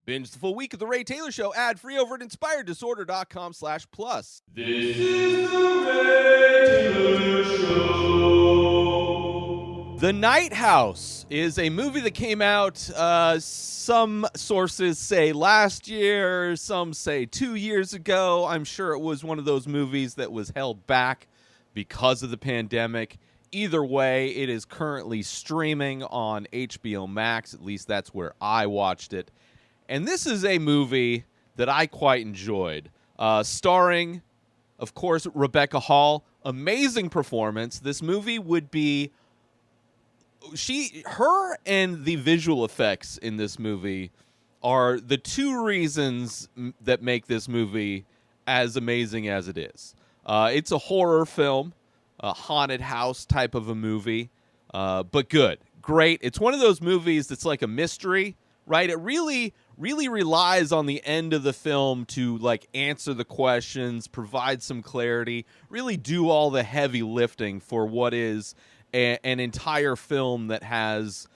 Binge the full week of The Ray Taylor Show ad-free over at inspireddisorder.com/plus. This is The Ray Taylor Show. The Night House is a movie that came out, some sources say last year, some say 2 years ago. I'm sure it was one of those movies that was held back because of the pandemic. Either way, it is currently streaming on HBO Max. At least that's where I watched it. And this is a movie that I quite enjoyed. Starring, of course, Rebecca Hall. Amazing performance. This movie would be... Her and the visual effects in this movie are the two reasons that make this movie as amazing as it is. It's a horror film, a haunted house type of a movie, but good. Great. It's one of those movies that's like a mystery, right? It really relies on the end of the film to like answer the questions, provide some clarity, really do all the heavy lifting for what is an entire film that has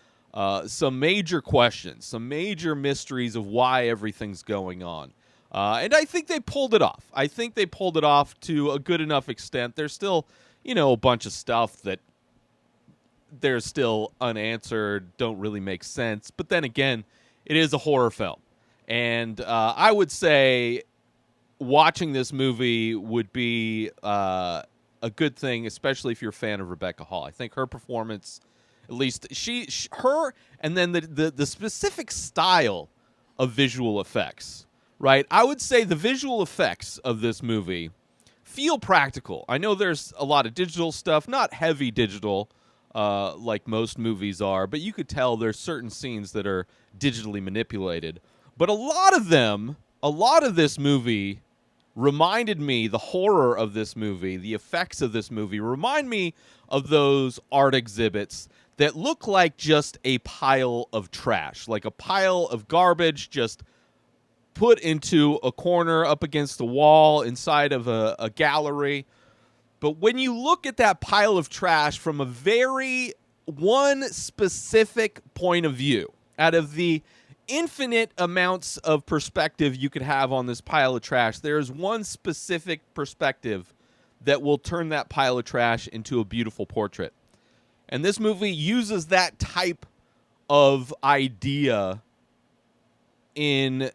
some major questions, some major mysteries of why everything's going on. And I think they pulled it off. I think they pulled it off to a good enough extent. There's still, a bunch of stuff that they're still unanswered, don't really make sense. But then again, it is a horror film. And I would say watching this movie would be a good thing, especially if you're a fan of Rebecca Hall. I think her performance, at least her, and then the specific style of visual effects, right? I would say the visual effects of this movie feel practical. I know there's a lot of digital stuff, not heavy digital, like most movies are, but you could tell there's certain scenes that are digitally manipulated. But a lot of this movie reminded me, the horror of this movie, the effects of this movie, remind me of those art exhibits that look like just a pile of trash, like a pile of garbage just put into a corner up against the wall inside of a gallery. But when you look at that pile of trash from a very one specific point of view, out of the infinite amounts of perspective you could have on this pile of trash, there is one specific perspective that will turn that pile of trash into a beautiful portrait. And this movie uses that type of idea in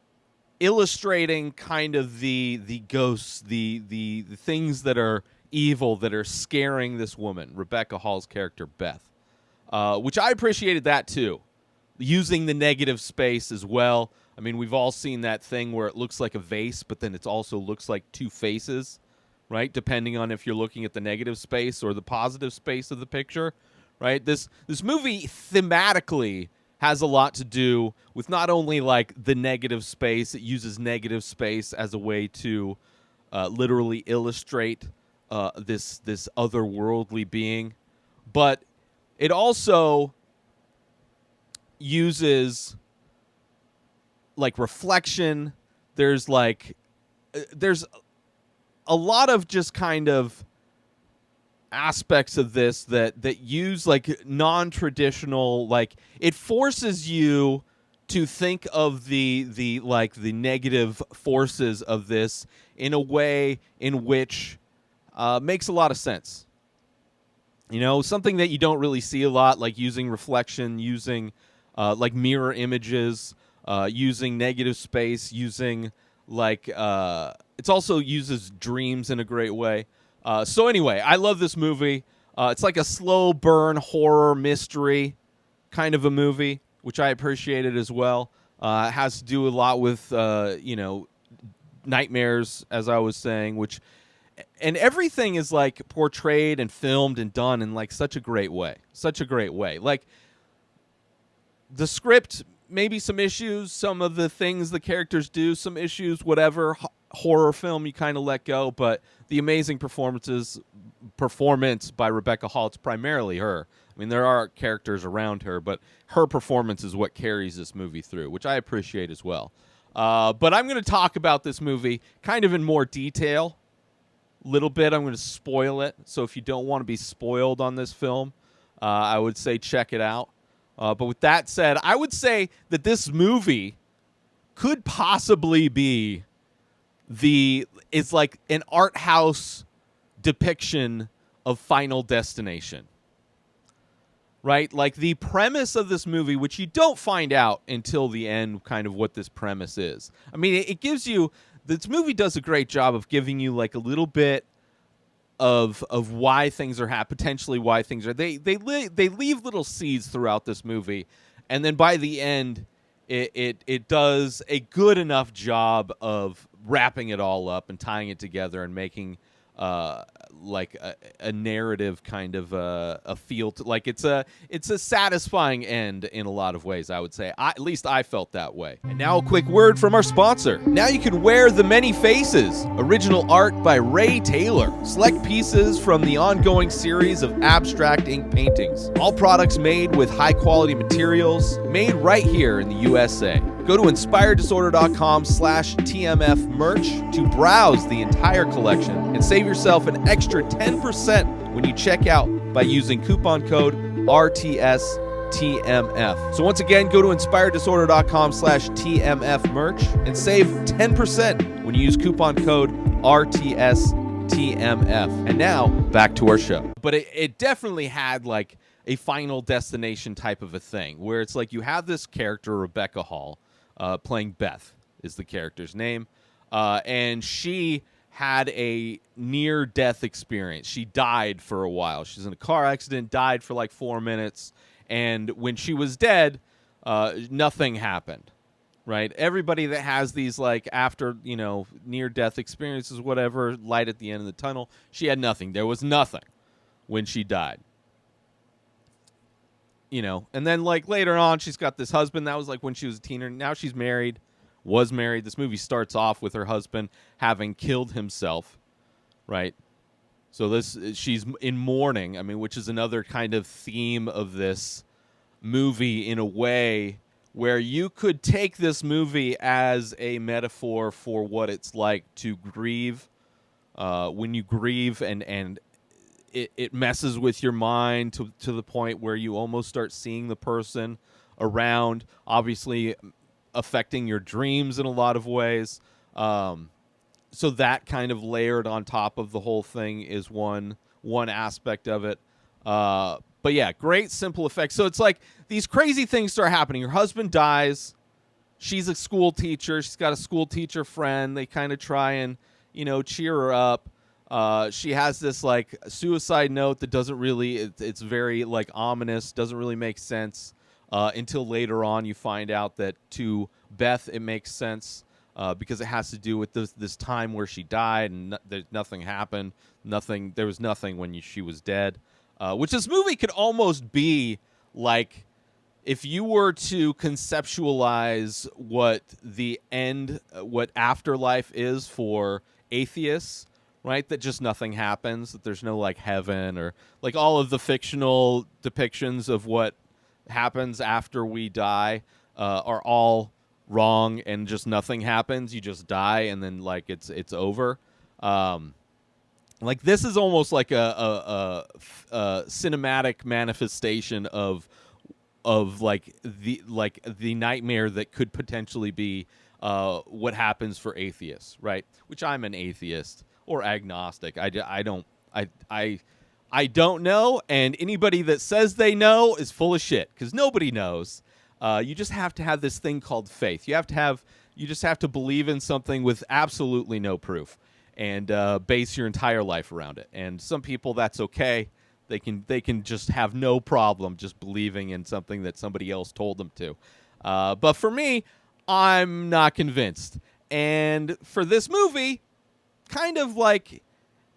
illustrating kind of the ghosts, the things that are evil, that are scaring this woman, Rebecca Hall's character, Beth, which I appreciated that too. Using the negative space as well. I mean, we've all seen that thing where it looks like a vase, but then it also looks like two faces, right? Depending on if you're looking at the negative space or the positive space of the picture, right? This movie thematically has a lot to do with not only like the negative space, it uses negative space as a way to literally illustrate this otherworldly being, but it also uses like reflection. There's a lot of just kind of aspects of this that use like non-traditional, like it forces you to think of the negative forces of this in a way in which makes a lot of sense. Something that you don't really see a lot, like using reflection, using like mirror images, using negative space, using like it also uses dreams in a great way. So anyway, I love this movie. It's like a slow burn horror mystery kind of a movie, which I appreciated as well. It has to do a lot with nightmares, as I was saying, and everything is like portrayed and filmed and done in like such a great way. Like the script, maybe some issues, some of the things the characters do, some issues, whatever. Horror film, you kind of let go, but the amazing performance by Rebecca Hall, it's primarily her. I mean, there are characters around her, but her performance is what carries this movie through, which I appreciate as well. But I'm going to talk about this movie kind of in more detail. Little bit. I'm going to spoil it. So if you don't want to be spoiled on this film, I would say check it out. But with that said, I would say that this movie could possibly be it's like an art house depiction of Final Destination. Right? Like the premise of this movie, which you don't find out until the end, kind of what this premise is. I mean, it gives you, this movie does a great job of giving you like a little bit of why things are potentially why things are. They leave little seeds throughout this movie, and then by the end, it does a good enough job of wrapping it all up and tying it together and making like a narrative kind of a feel to, like it's a satisfying end in a lot of ways, I would say. At least I felt that way. And now a quick word from our sponsor. Now you can wear The Many Faces, original art by Ray Taylor. Select pieces from the ongoing series of abstract ink paintings. All products made with high quality materials, made right here in the USA. Go to inspireddisorder.com/TMF merch to browse the entire collection and save yourself an extra 10% when you check out by using coupon code RTSTMF. So once again, go to inspireddisorder.com/TMF merch and save 10% when you use coupon code RTSTMF. And now, back to our show. But it definitely had like a Final Destination type of a thing, where it's like you have this character, Rebecca Hall, playing Beth is the character's name, and she had a near-death experience. She died for a while. She was in a car accident, died for like 4 minutes, and when she was dead, nothing happened, right? Everybody that has these like after, near-death experiences, whatever, light at the end of the tunnel, she had nothing. There was nothing when she died. And then like later on, she's got this husband. That was like when she was a teenager. Now she's married, was married. This movie starts off with her husband having killed himself, right? So she's in mourning. I mean, which is another kind of theme of this movie in a way where you could take this movie as a metaphor for what it's like to grieve, when you grieve and it messes with your mind to the point where you almost start seeing the person around, obviously affecting your dreams in a lot of ways. So that kind of layered on top of the whole thing is one aspect of it. But yeah, great simple effects. So it's like these crazy things start happening. Her husband dies. She's a school teacher. She's got a school teacher friend. They kind of try and, cheer her up. She has this like suicide note that doesn't really, it's very like ominous, doesn't really make sense until later on you find out that to Beth it makes sense because it has to do with this time where she died and nothing happened. There was nothing when she was dead, which this movie could almost be like if you were to conceptualize what afterlife is for atheists. Right, that just nothing happens, that there's no like heaven or like all of the fictional depictions of what happens after we die are all wrong and just nothing happens. You just die and then like it's over. Like this is almost like a cinematic manifestation of like the nightmare that could potentially be what happens for atheists, right? Which I'm an atheist. Or agnostic. I don't know, and anybody that says they know is full of shit because nobody knows. You just have to have this thing called faith. You just have to believe in something with absolutely no proof and base your entire life around it. And some people, that's okay. They can just have no problem just believing in something that somebody else told them to. But for me, I'm not convinced. And for this movie, kind of like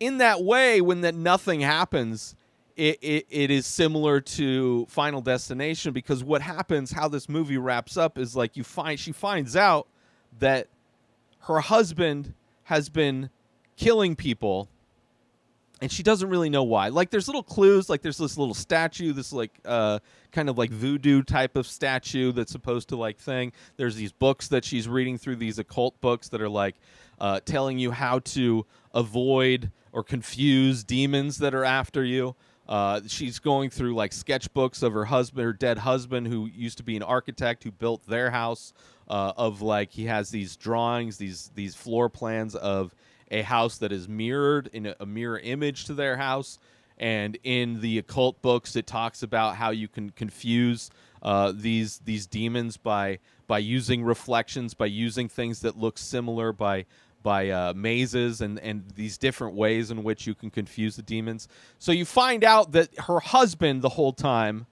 in that way when that nothing happens, it is similar to Final Destination because what happens, how this movie wraps up is like she finds out that her husband has been killing people and she doesn't really know why. Like there's little clues, like there's this little statue, this like kind of like voodoo type of statue that's supposed to like thing. There's these books that she's reading through, these occult books that are like telling you how to avoid or confuse demons that are after you. She's going through like sketchbooks of her dead husband, who used to be an architect who built their house. Of like he has these drawings, these floor plans of a house that is mirrored in a mirror image to their house. And in the occult books, it talks about how you can confuse these demons by using reflections, by using things that look similar, by mazes and these different ways in which you can confuse the demons. So you find out that her husband the whole time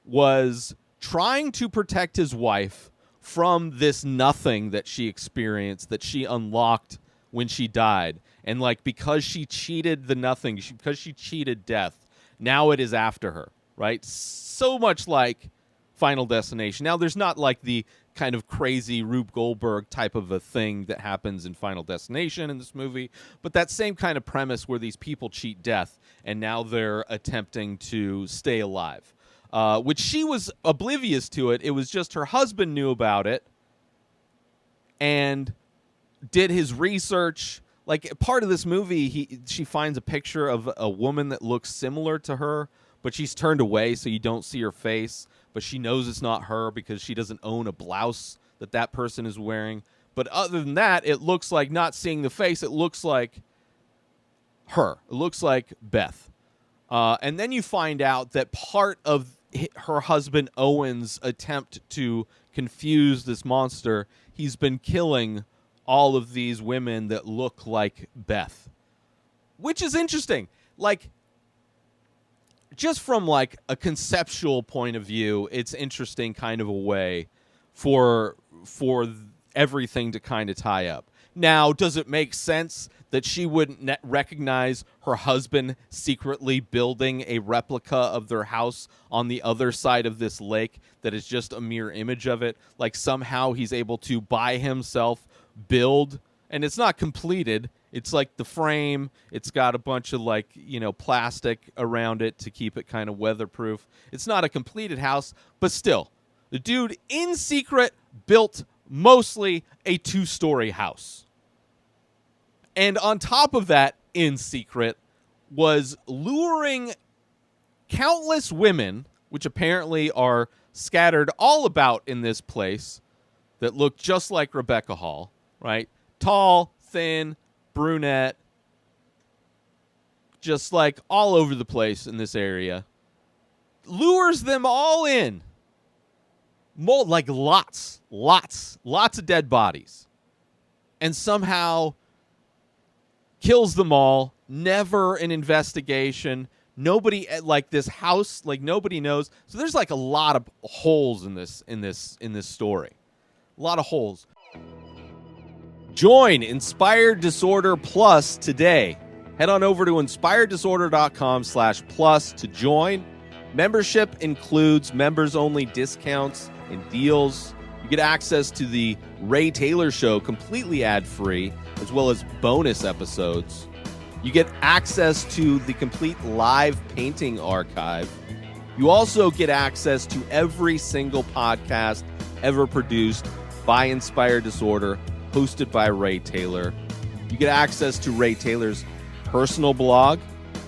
was trying to protect his wife from this nothing that she experienced, that she unlocked when she died. And like, because she cheated the nothing, because she cheated death, now it is after her, right? So much like Final Destination. Now, there's not like the kind of crazy Rube Goldberg type of a thing that happens in Final Destination in this movie, but that same kind of premise where these people cheat death and now they're attempting to stay alive, which she was oblivious to it. It was just her husband knew about it and did his research. Like, part of this movie, she finds a picture of a woman that looks similar to her, but she's turned away so you don't see her face. But she knows it's not her because she doesn't own a blouse that person is wearing. But other than that, it looks like, not seeing the face, it looks like her. It looks like Beth. And then you find out that part of her husband Owen's attempt to confuse this monster, he's been killing all of these women that look like Beth, which is interesting. Like, just from like a conceptual point of view, it's interesting kind of a way for everything to kind of tie up. Now, does it make sense that she wouldn't recognize her husband secretly building a replica of their house on the other side of this lake that is just a mirror image of it? Like, somehow he's able to by himself build, and it's not completed. It's like the frame, it's got a bunch of like, plastic around it to keep it kind of weatherproof. It's not a completed house, but still, the dude in secret built mostly a 2-story house. And on top of that, in secret, was luring countless women, which apparently are scattered all about in this place, that look just like Rebecca Hall, right? Tall, thin, brunette, just like all over the place in this area. Lures them all in. Like lots of dead bodies. And somehow kills them all. Never an investigation. Nobody, like, this house, like, nobody knows. So there's like a lot of holes in this story. A lot of holes. Join Inspired Disorder Plus today. Head on over to inspireddisorder.com/plus to join. Membership includes members-only discounts and deals. You get access to the Ray Taylor Show completely ad-free, as well as bonus episodes. You get access to the complete live painting archive. You also get access to every single podcast ever produced by Inspired Disorder, hosted by Ray Taylor. You get access to Ray Taylor's personal blog,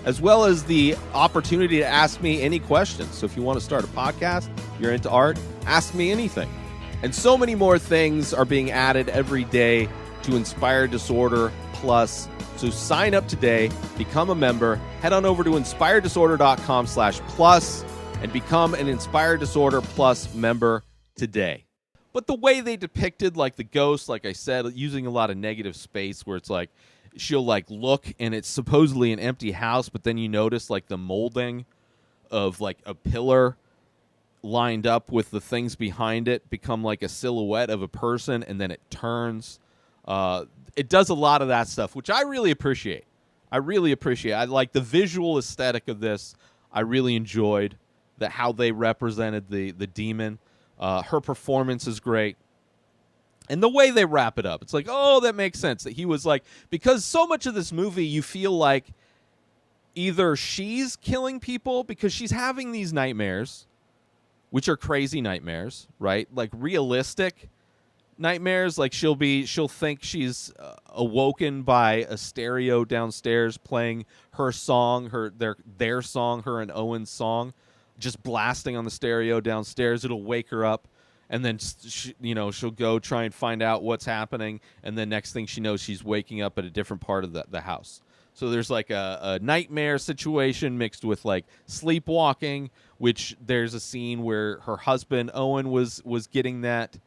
as well as the opportunity to ask me any questions. So if you want to start a podcast, you're into art, ask me anything. And so many more things are being added every day to Inspired Disorder Plus. So sign up today, become a member, head on over to inspireddisorder.com/plus and become an Inspired Disorder Plus member today. But the way they depicted, like, the ghost, like I said, using a lot of negative space where it's like, she'll like look and it's supposedly an empty house, but then you notice like the molding of like a pillar lined up with the things behind it become like a silhouette of a person, and then it turns. It does a lot of that stuff, which I really appreciate. I like the visual aesthetic of this. I really enjoyed how they represented the demon. Her performance is great. And the way they wrap it up, it's like, oh, that makes sense. That he was like, because so much of this movie, you feel like either she's killing people because she's having these nightmares, which are crazy nightmares, right? Like realistic, nightmares. Like she'll think she's awoken by a stereo downstairs playing her song, their song, her and Owen's song, just blasting on the stereo downstairs. It'll wake her up, and then she'll go try and find out what's happening, and then next thing she knows, she's waking up at a different part of the house. So there's like a nightmare situation mixed with like sleepwalking, which there's a scene where her husband Owen was getting that,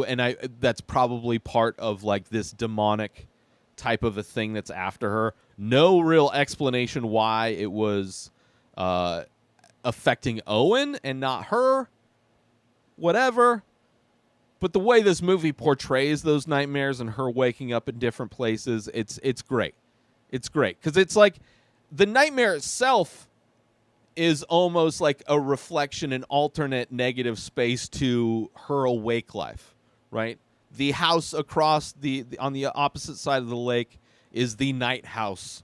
and that's probably part of like this demonic type of a thing that's after her. No real explanation why it was affecting Owen and not her. Whatever. But the way this movie portrays those nightmares and her waking up in different places, it's great. It's great because it's like the nightmare itself is almost like a reflection, an alternate negative space to her awake life, right? The house across on the opposite side of the lake is the night house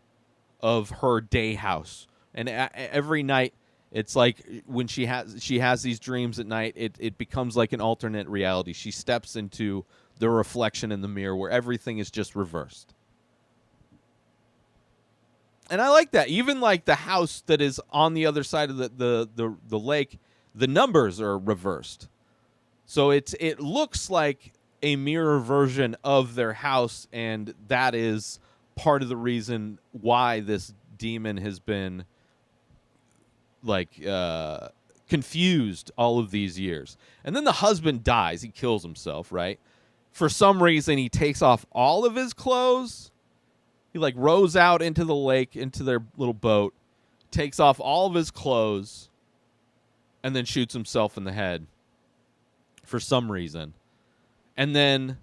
of her day house, and every night it's like when she has these dreams at night, it becomes like an alternate reality. She steps into the reflection in the mirror where everything is just reversed. And I like that. Even like the house that is on the other side of the lake, the numbers are reversed. So it looks like a mirror version of their house, and that is part of the reason why this demon has been like confused all of these years. And then the husband dies. He kills himself, right? For some reason, he takes off all of his clothes. He like rows out into the lake, into their little boat, takes off all of his clothes, and then shoots himself in the head for some reason. And then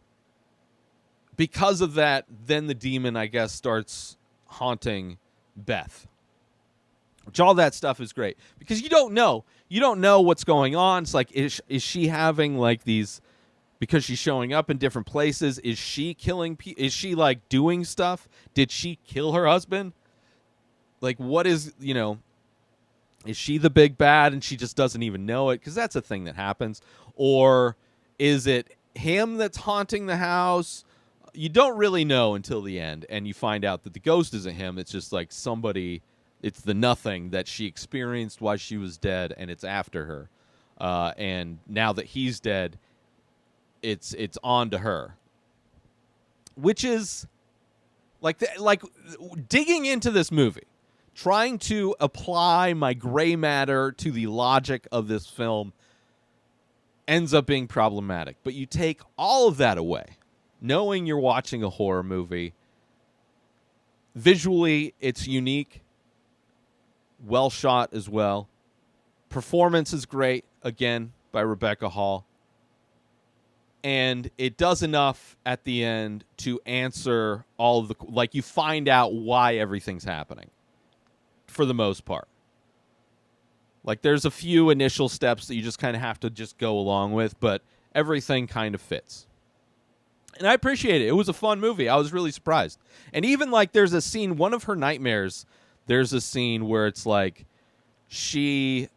because of that, then the demon, I guess, starts haunting Beth. Which all that stuff is great. Because you don't know. You don't know what's going on. It's like, is she having like these... Because she's showing up in different places. Is she killing people? Is she like doing stuff? Did she kill her husband? Like, what is, is she the big bad and she just doesn't even know it? Because that's a thing that happens. Or is it him that's haunting the house? You don't really know until the end. And you find out that the ghost isn't him. It's just like somebody, it's the nothing that she experienced while she was dead. And it's after her. And now that he's dead, it's on to her, which is like digging into this movie, trying to apply my gray matter to the logic of this film ends up being problematic. But you take all of that away, knowing you're watching a horror movie. Visually, it's unique, well shot as well. Performance is great, again, by Rebecca Hall. And it does enough at the end to answer all of the... Like, you find out why everything's happening, for the most part. Like, there's a few initial steps that you just kind of have to just go along with, but everything kind of fits. And I appreciate it. It was a fun movie. I was really surprised. And even, like, there's a scene, one of her nightmares, there's a scene where it's like she...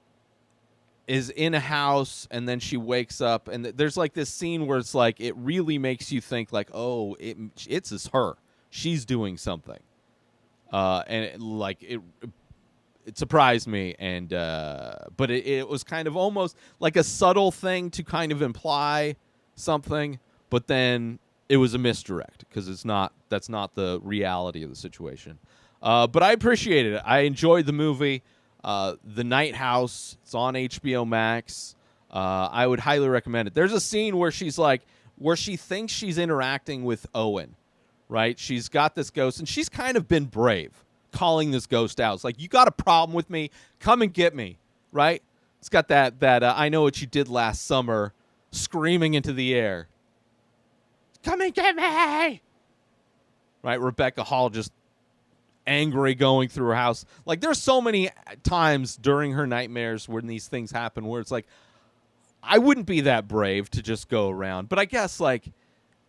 is in a house and then she wakes up and there's like this scene where it's like it really makes you think like, oh, it's her, she's doing something, and it surprised me, and but it was kind of almost like a subtle thing to kind of imply something, but then it was a misdirect because that's not the reality of the situation. But I appreciated it. I enjoyed the movie. The Night House, it's on HBO Max. I would highly recommend it. There's a scene where where she thinks she's interacting with Owen, right? She's got this ghost, and she's kind of been brave calling this ghost out. It's like, you got a problem with me? Come and get me, right? It's got that I know what you did last summer screaming into the air. Come and get me! Right? Rebecca Hall just angry going through her house. Like, there's so many times during her nightmares when these things happen where it's like, I wouldn't be that brave to just go around. But I guess, like,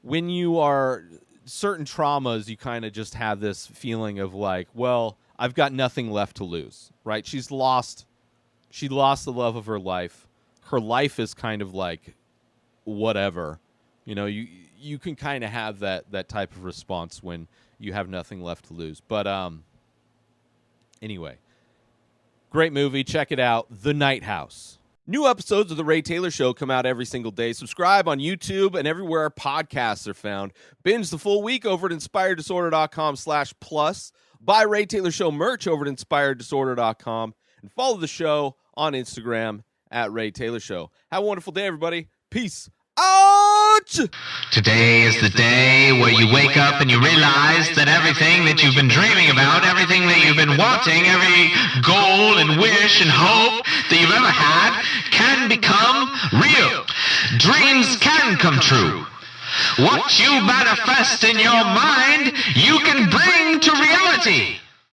when you are certain traumas, you kind of just have this feeling of like, well, I've got nothing left to lose, right? She lost the love of her life. Her life is kind of like whatever. You know, you can kind of have that type of response when you have nothing left to lose. But anyway, great movie. Check it out, The Night House. New episodes of The Ray Taylor Show come out every single day. Subscribe on YouTube and everywhere our podcasts are found. Binge the full week over at inspireddisorder.com/plus. Buy Ray Taylor Show merch over at inspireddisorder.com. And follow the show on Instagram at Ray Taylor Show. Have a wonderful day, everybody. Peace out! Today is the day where you wake up and you realize that everything that you've been dreaming about, everything that you've been wanting, every goal and wish and hope that you've ever had can become real. Dreams can come true. What you manifest in your mind, you can bring to reality.